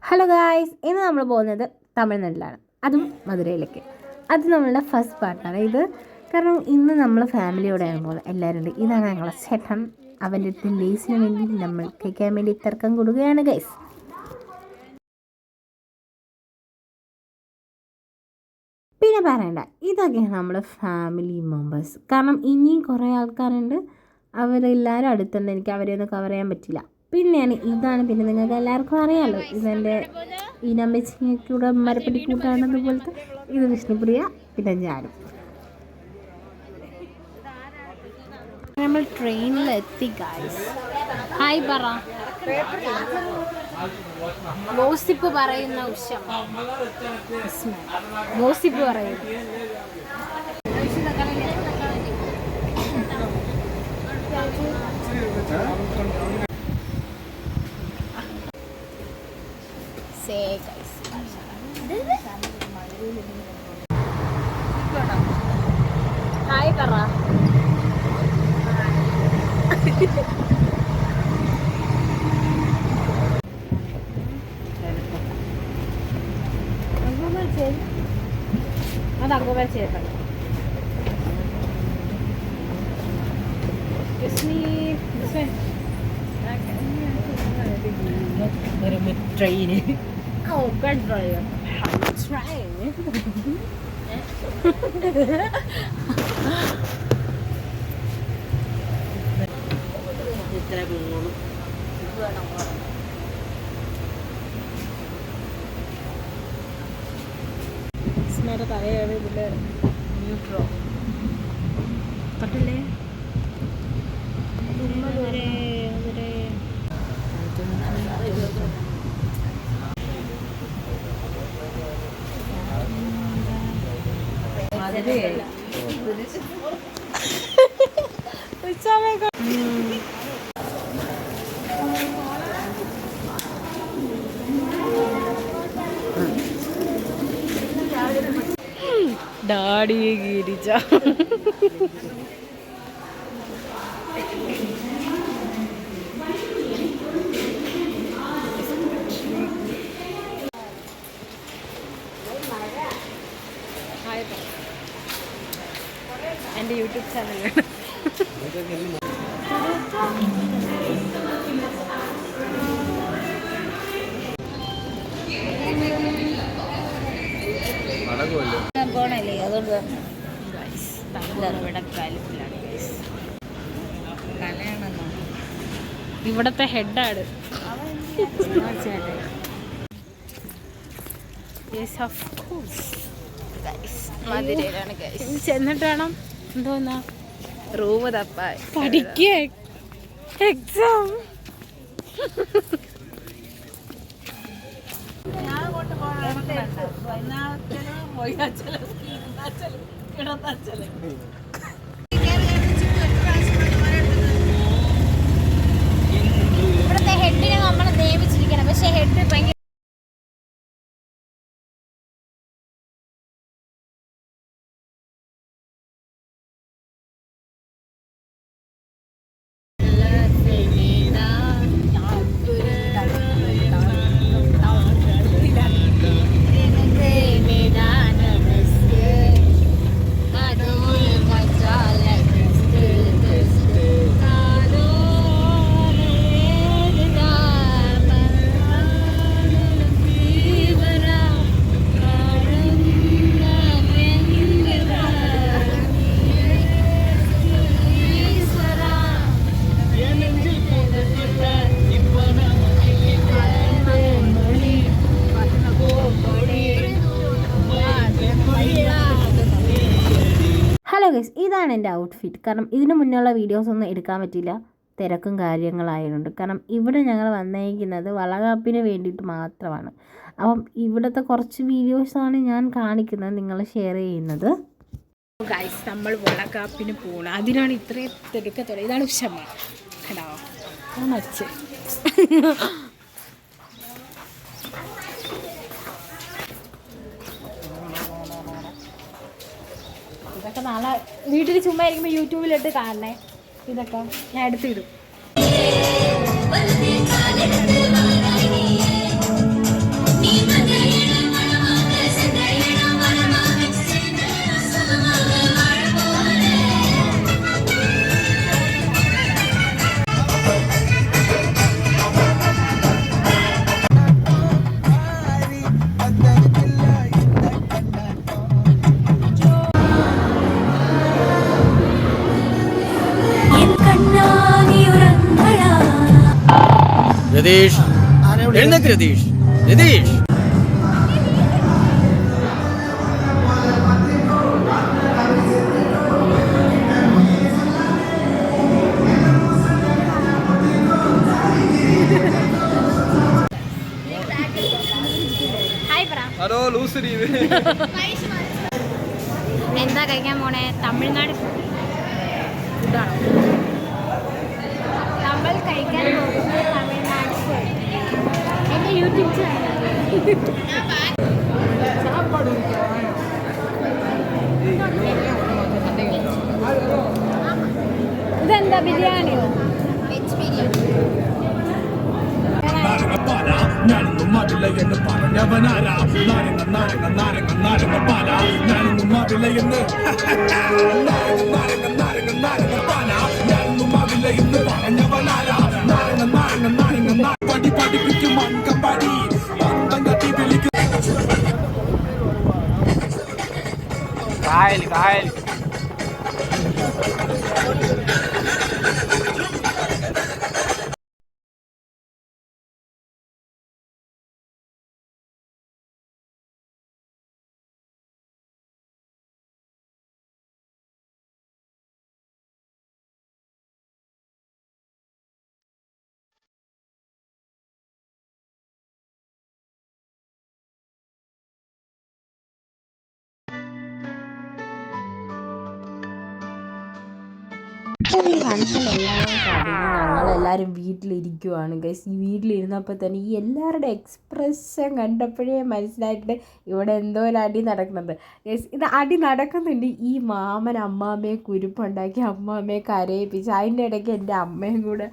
Hello guys, ഇന്ന് നമ്മൾ പോകുന്നത് തമിഴ്നാട്ടിലാണ്, അതും മധുരയിലേക്ക്. അത് നമ്മളുടെ ഫസ്റ്റ് പാർട്ടാണ് ഇത്. കാരണം ഇന്ന് നമ്മൾ ഫാമിലിയോടെയാണ് പോകുന്നത്, എല്ലാവരും ഉണ്ട്. ഇതാണ് ഞങ്ങളെ ചേട്ടൻ. അവൻ്റെ അടുത്ത് ലേസിന് വേണ്ടി നമ്മൾ കേൾക്കാൻ വേണ്ടി തർക്കം കൊടുക്കുകയാണ് ഗൈസ്. പിന്നെ പറയണ്ട, ഇതൊക്കെയാണ് നമ്മുടെ ഫാമിലി മെമ്പേഴ്സ്. കാരണം ഇനിയും കുറേ ആൾക്കാരുണ്ട്, അവരെല്ലാവരും അടുത്തുണ്ട്. എനിക്ക് അവരെയൊന്നും കവർ ചെയ്യാൻ പറ്റില്ല. പിന്നെയാണ് ഇതാണ്, പിന്നെ നിങ്ങൾക്ക് എല്ലാവർക്കും അറിയാമല്ലോ, ഇതെൻ്റെ ഈനമ്മച്ചിക്കൂടെ മരപ്പടി കൂട്ടാണെന്ന് പോലത്തെ. ഇത് വിഷ്ണുപ്രിയ, പിന്നെ ഞാനും. നമ്മൾ ട്രെയിനിലെത്തി ഗൈസ്. ഹായ് പറ. ഗോസിപ്പ് പറയുന്ന ഉഷം, ഗോസിപ്പ് പറയുന്നു. ഹായ് പറ. അത് അങ്ങോട്ട് ചേർക്കണം. ട്രെയിന് ഇത്ര പോകണം. സ്മേര തലയാണ് ഇതിൻ്റെ ന്യൂട്രോ പറ്റില്ലേ. ഡാഡിയെ ഗിരിജ എൻ്റെ യൂട്യൂബ് ചാനലാണ്. പോണല്ലേ, അതുകൊണ്ട് ഇവിടെ കലിപ്പിലാണ് കലയാണെന്നോ. ഇവിടത്തെ ഹെഡാണ്. ചെന്നിട്ട് വേണം എന്തോന്നാ റൂമ് തപ്പാൻ പഠിക്കുക എക്സാം. ഇവിടുത്തെ ഹെഡിനെ നമ്മൾ നിയമിച്ചിരിക്കണം, പക്ഷെ ഹെഡ് ഭയങ്കര ഇതാണ് എൻ്റെ ഔട്ട്ഫിറ്റ്. കാരണം ഇതിന് മുന്നുള്ള വീഡിയോസൊന്നും എടുക്കാൻ പറ്റില്ല, തിരക്കും കാര്യങ്ങളായതുകൊണ്ട്. കാരണം ഇവിടെ ഞങ്ങൾ വന്നിരിക്കുന്നത് വളകാപ്പിന് വേണ്ടിയിട്ട് മാത്രമാണ്. അപ്പം ഇവിടുത്തെ കുറച്ച് വീഡിയോസാണ് ഞാൻ കാണിക്കുന്നത്, നിങ്ങൾ ഷെയർ ചെയ്യുന്നത്. ഗൈസ്, നമ്മൾ വളകാപ്പിന് പോകണം, അതിനാണ് ഇത്രയും തിടുക്കത്തോടെ. ഇതാണ് ഉഷമ കേട്ടോ, മച്ച് ഇതൊക്കെ നാളെ വീട്ടിൽ ചുമ്മാ ഇരിക്കുമ്പോൾ യൂട്യൂബിലിട്ട് കാണണേ. ഇതൊക്കെ ഞാൻ എടുത്തിടും. രതീഷ് എഴുന്നേറ്റ് രതീഷ് രതീഷ് ഹലോ ലൂസ് എന്താ കഴിക്കാൻ പോണേ? തമിഴ്നാട് ഫുഡാണോ? നമ്മൾ കഴിക്കാൻ പോകുന്നത് തമിഴ്നാട് ഫുഡ്. എൻ്റെ യൂട്യൂബ് ചാനൽ ഇതെന്താ ബിരിയാണിയോ? വെജ് ബിരിയാണി. ഞാനൊന്നും അറിയില്ല എന്ന് പറഞ്ഞവനാരാ നാരങ്ങ നാരങ്ങ നാരങ്ങ നാരങ്ങ പാല ഞാനൊന്നും അറിയില്ല എന്ന് നാരങ്ങ നാരങ്ങ നാരങ്ങ പാല ഞാനൊന്നും അറിയില്ല എന്ന് പറഞ്ഞവനാരാ നാരങ്ങ നാരങ്ങ നാരങ്ങ പടി പഠിപ്പിക്കും അങ്കമ്പടി പന്തം കട്ടി വിളിക്കും കായൽ കായൽ ഞങ്ങളെല്ലാവരും വീട്ടിലിരിക്കുവാണ് ഗൈസ്. ഈ വീട്ടിലിരുന്നപ്പോൾ തന്നെ ഈ എല്ലാവരുടെ എക്സ്പ്രഷൻ കണ്ടപ്പോഴേ മനസ്സിലായിട്ട് ഇവിടെ എന്തോ ഒരു അടി നടക്കുന്നുണ്ട് ഗൈസ്. ഇത് അടി നടക്കുന്നുണ്ട്. ഈ മാമൻ അമ്മാമ്മയെ കുരുപ്പുണ്ടാക്കി അമ്മാമ്മയെ കരയിപ്പിച്ച് അതിൻ്റെ ഇടയ്ക്ക് എൻ്റെ അമ്മയും കൂടെ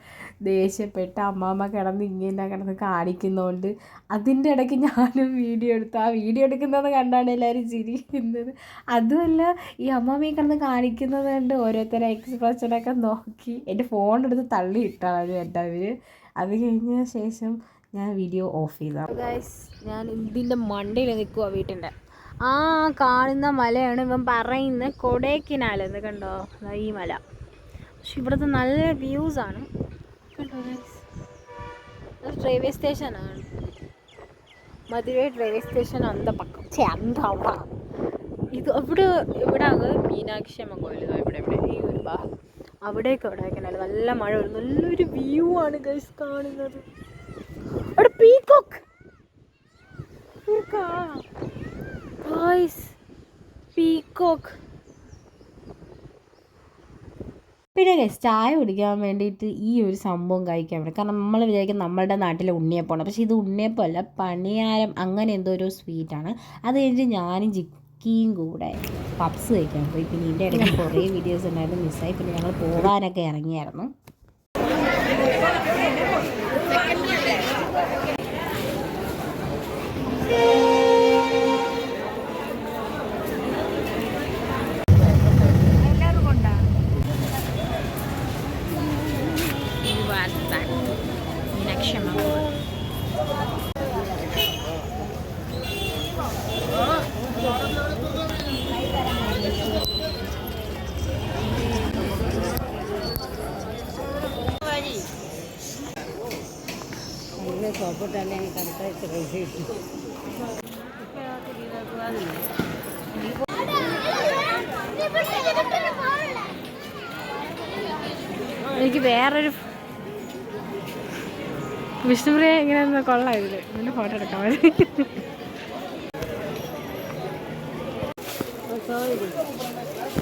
ദേഷ്യപ്പെട്ട് അമ്മാമ്മ ഇങ്ങനെ കാണിക്കുന്നതുകൊണ്ട് അതിൻ്റെ ഇടയ്ക്ക് ഞാനും വീഡിയോ എടുത്തു. ആ വീഡിയോ എടുക്കുന്നത് കണ്ടാണ് എല്ലാവരും ചിരിക്കുന്നത്. അതുമല്ല ഈ അമ്മാമ്മയെ കാണിക്കുന്നത് കൊണ്ട് ഓരോരുത്തരെ എക്സ്പ്രഷനൊക്കെ നോക്കി എൻ്റെ ഫോണെടുത്ത് തള്ളിയിട്ടാണ് എല്ലാവർ. അത് കഴിഞ്ഞ ശേഷം ഞാൻ വീഡിയോ ഓഫ് ചെയ്തതാണ് ഗൈസ്. ഞാൻ ഇതിൻ്റെ മണ്ടയിൽ നിൽക്കുക വീട്ടിൻ്റെ. ആ കാണുന്ന മലയാണ് ഇവൻ പറയുന്ന കൊടൈക്കനാൽ എന്ന്. കണ്ടോ ഈ മല. പക്ഷെ ഇവിടുത്തെ നല്ല വ്യൂസാണ് കണ്ടോ ഗൈസ്. റെയിൽവേ സ്റ്റേഷനാണ്, മധുരൈ റെയിൽവേ സ്റ്റേഷൻ അന്ത പക്കം അവിടെ. ഇത് ഇവിടെ മീനാക്ഷി അമ്മ കോയിൽ ഇവിടെ ഈ ഒരു ഭാഗം അവിടേക്ക് കൊടൈക്കനാൽ നല്ല മഴ വരും. നല്ലൊരു വ്യൂ ആണ് ഗൈസ് കാണുന്നത്. അവിടെ പീകോക്ക് പീകോക്ക്. പിന്നെ ഗൈസ് ചായ കുടിക്കാൻ വേണ്ടിയിട്ട് ഈ ഒരു സംഭവം കഴിക്കാൻ വേണ്ടി. കാരണം നമ്മൾ വിചാരിക്കും നമ്മളുടെ നാട്ടിലെ ഉണ്ണിയപ്പമാണ്, പക്ഷേ ഇത് ഉണ്ണിയപ്പമല്ല, പണിയാരം അങ്ങനെ എന്തോ ഒരു സ്വീറ്റാണ്. അത് കഴിഞ്ഞിട്ട് ഞാനും ജിക്കിയും കൂടെ പപ്സ് കഴിക്കാൻ പോയി. പിന്നെ ഇതിൻ്റെ ഇടയ്ക്ക് കുറേ വീഡിയോസ് ഉണ്ടായിരുന്നു, മിസ്സായി. പിന്നെ ഞങ്ങൾ പോകാനൊക്കെ ഇറങ്ങിയായിരുന്നു. എനിക്ക് വേറൊരു വിഷ്ണുപ്രിയ ഇങ്ങനെ കൊള്ളായിരുന്നു. ഇതിൻ്റെ ഫോട്ടോ എടുക്കാൻ മതി.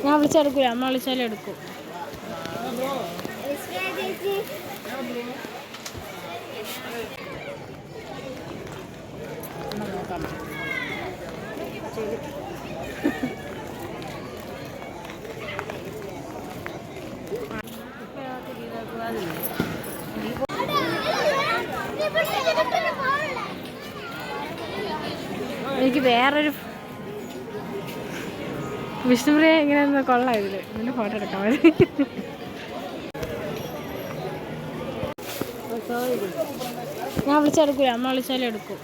ഞാൻ വിളിച്ചെടുക്കൂല, അമ്മ വിളിച്ചാലും എടുക്കും. എനിക്ക് വേറൊരു വിഷ്ണുപ്രിയ ഇങ്ങനെ കൊള്ളായിരുന്നു. ഇതിൻ്റെ ഫോട്ടോ എടുക്കാൻ മതി. ഞാൻ വിളിച്ചെടുക്കൂല, അമ്മ വിളിച്ചാലും എടുക്കും.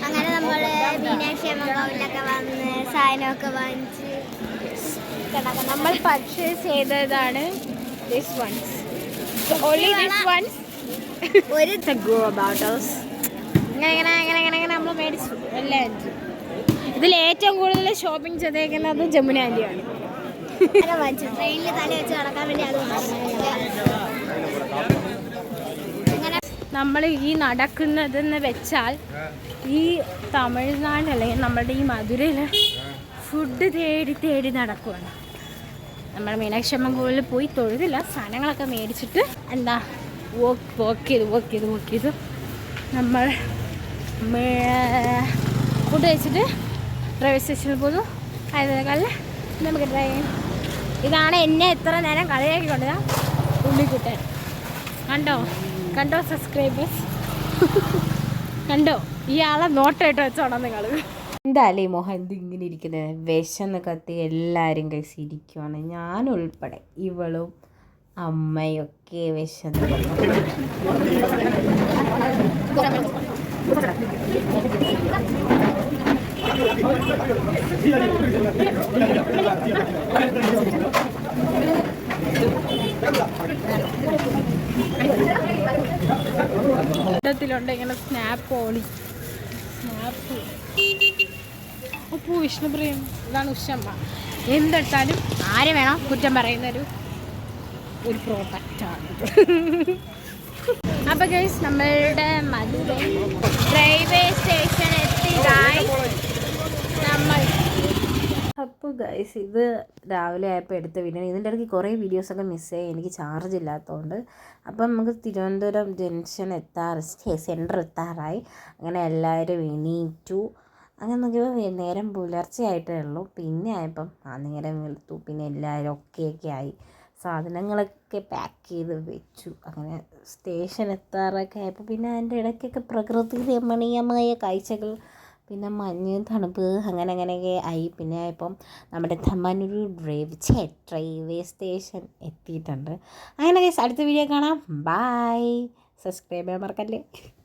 അങ്ങനെ നമ്മൾ മീനാക്ഷി അമ്മ കോവിലൊക്കെ വന്ന് സാധനമൊക്കെ വാങ്ങിച്ച് കിടക്കാം. നമ്മൾ പർച്ചേസ് ചെയ്തതാണ് this ones, only this ones. ഒരു ഗോ അബൌട്ട് us. ഇങ്ങനെ നമ്മൾ മേടിച്ചു എല്ലാം. ഇതിൽ ഏറ്റവും കൂടുതൽ ഷോപ്പിംഗ് ചെയ്തേക്കുന്നത് ജമുന ആൻറ്റിയാണ്. വാങ്ങിച്ചു. ട്രെയിനിൽ തല വെച്ച് കിടക്കാൻ വേണ്ടി അത് നമ്മൾ ഈ നടക്കുന്നതെന്ന് വെച്ചാൽ ഈ തമിഴ്നാട് അല്ലെങ്കിൽ നമ്മുടെ ഈ മധുരയിൽ ഫുഡ് തേടി നടക്കുവാണ്. നമ്മൾ മീനാക്ഷി അമ്മൻ കോവിലിൽ പോയി തൊഴുതില്ല, സാധനങ്ങളൊക്കെ മേടിച്ചിട്ട് എന്താ വോക്ക് ചെയ്ത് നമ്മൾ ഫുഡ് കഴിച്ചിട്ട് റെയിൽവേ സ്റ്റേഷനിൽ പോകുന്നു. അതിനേക്കാളും നമുക്ക് ഡ്രൈവ്. ഇതാണ് എന്നെ എത്ര നേരം കളിയാക്കിക്കൊണ്ടത് ഉണ്ണിക്കുട്ടൻ. കണ്ടോ സബ്സ്ക്രൈബേഴ്സ്, കണ്ടോ ഇയാളെ നോട്ടായിട്ട് വെച്ചോണം നിങ്ങൾ. എന്തായാലും ഈ മോഹൻ ഇങ്ങനെ ഇരിക്കുന്നത് വിശന്ന് കത്തി എല്ലാവരും കഴിച്ചിരിക്കുവാണ്, ഞാനുൾപ്പെടെ. ഇവളും അമ്മയൊക്കെ വിശന്ന്. ത്തിലുണ്ട് ഇങ്ങനെ സ്നാപ്പ് ഉപ്പു വിഷ്ണുപ്രിയം. ഇതാണ് ഉഷമ്മ. എന്തെടുത്താലും ആര് വേണം കുറ്റം പറയുന്നൊരു പ്രോഡക്റ്റാണ്. അപ്പോൾ ഗൈസ് നമ്മളുടെ മധുരൈ റെയിൽവേ സ്റ്റേഷൻ എത്തിയതായി. നമ്മൾ അപ്പോൾ ഗൈസ് ഇത് രാവിലെ ആയപ്പോൾ എടുത്ത വീഡിയോ. ഇതിൻ്റെ ഇടയ്ക്ക് കുറേ വീഡിയോസൊക്കെ മിസ്സായി, എനിക്ക് ചാർജ് ഇല്ലാത്തതുകൊണ്ട്. അപ്പം നമുക്ക് തിരുവനന്തപുരം ജംഗ്ഷൻ സെൻറ്റർ എത്താറായി. അങ്ങനെ എല്ലാവരും എണീറ്റു. അങ്ങനെ നോക്കിയപ്പോൾ നേരം പുലർച്ചയായിട്ടേ ഉള്ളൂ. പിന്നെ ആയപ്പം നേരം വെളുത്തു. പിന്നെ എല്ലാവരും ഒക്കെ ആയി, സാധനങ്ങളൊക്കെ പാക്ക് ചെയ്ത് വെച്ചു. അങ്ങനെ സ്റ്റേഷൻ എത്താറൊക്കെ ആയപ്പോൾ പിന്നെ അതിൻ്റെ ഇടയ്ക്കൊക്കെ പ്രകൃതി രമണീയമായ കാഴ്ചകൾ, പിന്നെ മഞ്ഞ്, തണുപ്പ്, അങ്ങനെയൊക്കെ ആയി. പിന്നെ ഇപ്പം നമ്മുടെ തമ്മനൂർ റെയിൽവേ സ്റ്റേഷൻ എത്തിയിട്ടുണ്ട്. അങ്ങനെ അടുത്ത വീഡിയോ കാണാം. ബൈ. സബ്സ്ക്രൈബ് ചെയ്യാൻ മറക്കല്ലേ.